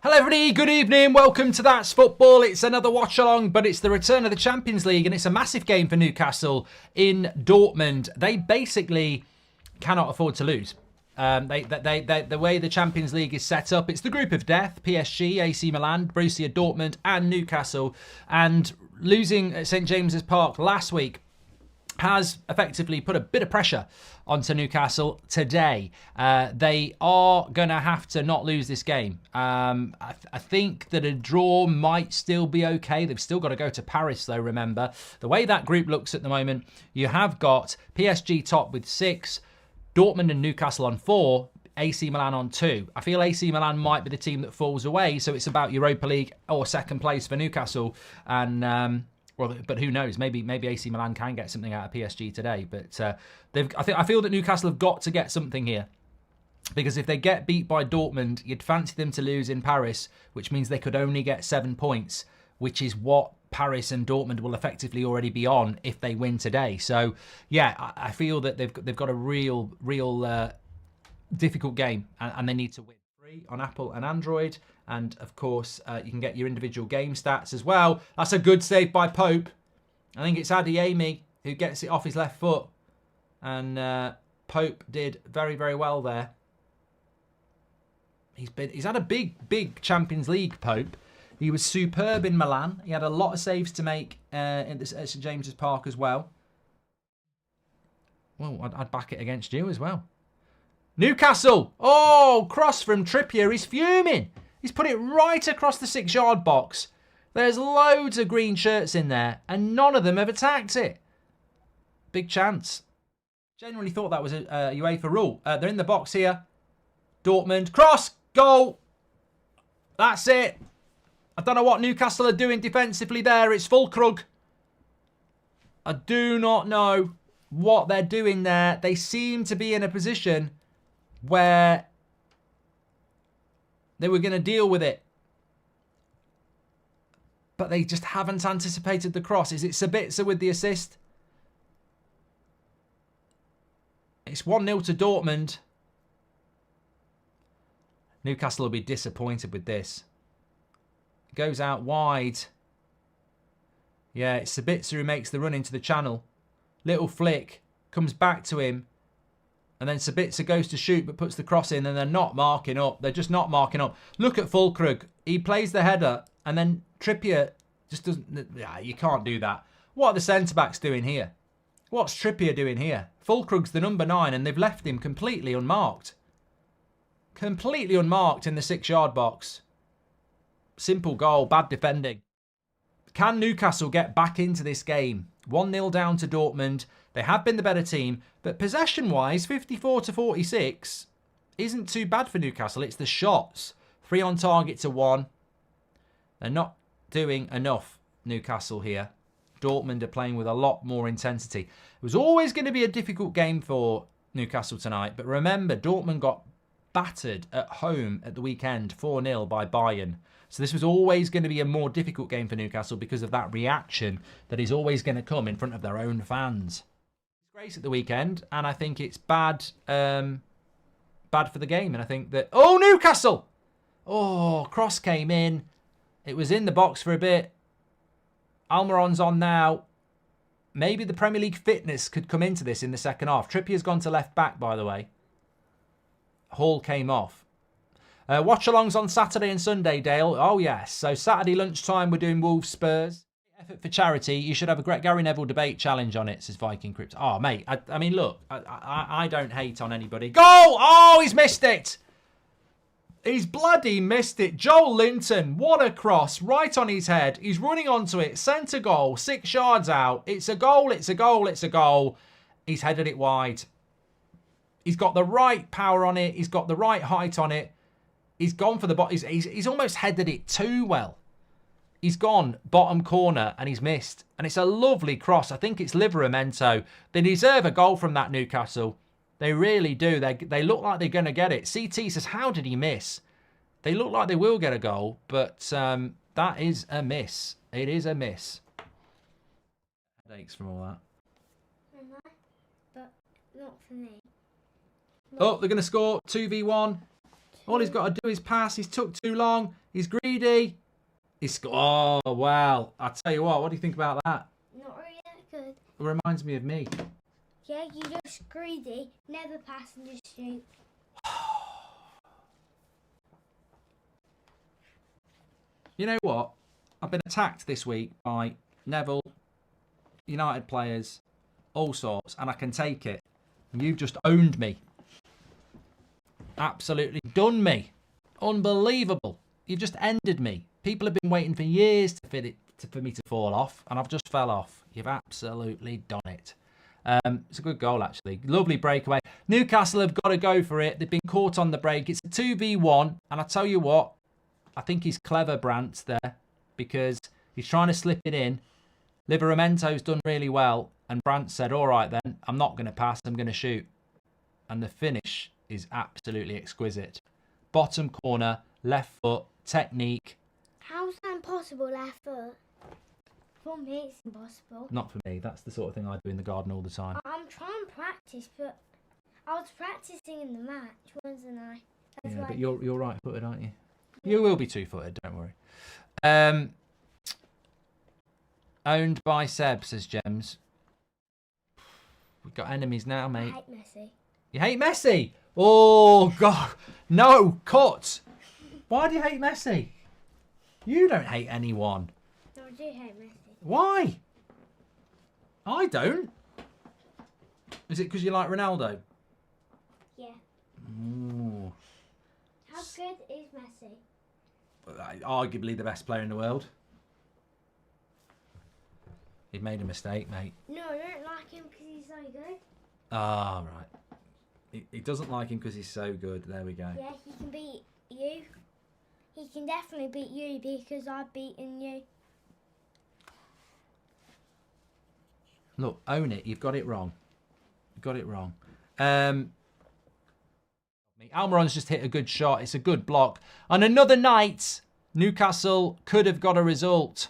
Hello everybody, good evening, welcome to That's Football. It's another watch along, but it's the return of the Champions League and it's a massive game for Newcastle in Dortmund. They basically cannot afford to lose. The way the Champions League is set up, it's the group of death: PSG, AC Milan, Borussia Dortmund and Newcastle. And losing at St James's Park last week has effectively put a bit of pressure onto Newcastle today. They are going to have to not lose this game. I think that a draw might still be okay. They've still got to go to Paris, though, remember. The way that group looks at the moment, you have got PSG top with 6, Dortmund and Newcastle on 4, AC Milan on 2. I feel AC Milan might be the team that falls away, so it's about Europa League or second place for Newcastle. And but who knows? Maybe AC Milan can get something out of PSG today. But I feel that Newcastle have got to get something here, because if they get beat by Dortmund, you'd fancy them to lose in Paris, which means they could only get 7 points, which is what Paris and Dortmund will effectively already be on if they win today. So yeah, I feel that they've got a real difficult game, and they need to win. Free on Apple and Android. And, of course, you can get your individual game stats as well. That's a good save by Pope. I think it's Adeyemi who gets it off his left foot. And Pope did very, very well there. He's had a big Champions League, Pope. He was superb in Milan. He had a lot of saves to make at St James's Park as well. Well, I'd back it against you as well. Newcastle! Oh, cross from Trippier. He's fuming. He's put it right across the 6-yard box. There's loads of green shirts in there, and none of them have attacked it. Big chance. Genuinely thought that was a UEFA rule. They're in the box here. Dortmund. Cross. Goal. That's it. I don't know what Newcastle are doing defensively there. It's Fulkrug. I do not know what they're doing there. They seem to be in a position where they were going to deal with it, but they just haven't anticipated the cross. Is it Sabitzer with the assist? It's 1-0 to Dortmund. Newcastle will be disappointed with this. It goes out wide. Yeah, it's Sabitzer who makes the run into the channel. Little flick, comes back to him. And then Sabitzer goes to shoot but puts the cross in, and they're not marking up. They're just not marking up. Look at Fulkrug. He plays the header and then Trippier just doesn't... Yeah, you can't do that. What are the centre-backs doing here? What's Trippier doing here? Fulkrug's the number 9 and they've left him completely unmarked. Completely unmarked in the 6-yard box. Simple goal. Bad defending. Can Newcastle get back into this game? 1-0 down to Dortmund. They have been the better team, but possession-wise, 54-46 isn't too bad for Newcastle. It's the shots. 3 on target to 1. They're not doing enough, Newcastle here. Dortmund are playing with a lot more intensity. It was always going to be a difficult game for Newcastle tonight, but remember, Dortmund got battered at home at the weekend 4-0 by Bayern. So this was always going to be a more difficult game for Newcastle because of that reaction that is always going to come in front of their own fans. Disgrace at the weekend, and I think it's bad for the game. And I think that... Oh, Newcastle! Oh, cross came in. It was in the box for a bit. Almiron's on now. Maybe the Premier League fitness could come into this in the second half. Trippier's gone to left back, by the way. Hall came off. Watch-alongs on Saturday and Sunday, Dale. Oh, yes. So Saturday lunchtime, we're doing Wolves Spurs. Effort for charity. You should have a great Gary Neville debate challenge on it, says Viking Crypt. Oh, mate. I mean, look. I don't hate on anybody. Goal! Oh, he's missed it. He's bloody missed it. Joel Linton. What a cross. Right on his head. He's running onto it. Centre goal. 6 yards out. It's a goal. It's a goal. It's a goal. He's headed it wide. He's got the right power on it. He's got the right height on it. He's gone for the bottom. He's almost headed it too well. He's gone bottom corner and he's missed. And it's a lovely cross. I think it's Livramento. They deserve a goal from that, Newcastle. They really do. They look like they're going to get it. CT says, how did he miss? They look like they will get a goal, but that is a miss. It is a miss. Headaches from all that. But not for me. Oh, they're going to score 2v1. All he's got to do is pass. He's took too long. He's greedy. Oh, well. I tell you what do you think about that? Not really that good. It reminds me of me. Yeah, you're just greedy. Never pass and just shoot. You know what? I've been attacked this week by Neville, United players, all sorts, and I can take it. You've just owned me. Absolutely done me. Unbelievable. You've just ended me. People have been waiting for years for me to fall off, and I've just fell off. You've absolutely done it. It's a good goal, actually. Lovely breakaway. Newcastle have got to go for it. They've been caught on the break. It's a 2v1, and I tell you what, I think he's clever, Brandt, there, because he's trying to slip it in. Liveramento's done really well, and Brandt said, all right then, I'm not going to pass, I'm going to shoot. And the finish is absolutely exquisite. Bottom corner, left foot, technique. How's that impossible, left foot? For me, it's impossible. Not for me. That's the sort of thing I do in the garden all the time. I'm trying to practice, but I was practicing in the match, wasn't I? That's Yeah, why but you're right-footed, aren't you? You will be two-footed, don't worry. Owned by Seb, says Gems. We've got enemies now, mate. I hate Messi. You hate Messi? Oh, God. No, cut. Why do you hate Messi? You don't hate anyone. No, I do hate Messi. Why? I don't. Is it because you like Ronaldo? Yeah. Ooh. How good is Messi? Arguably the best player in the world. You've made a mistake, mate. No, I don't like him because he's so good. Ah, right. He doesn't like him because he's so good. There we go. Yeah, he can beat you. He can definitely beat you because I've beaten you. Look, own it. You've got it wrong. You've got it wrong. Almiron's just hit a good shot. It's a good block. On another night, Newcastle could have got a result.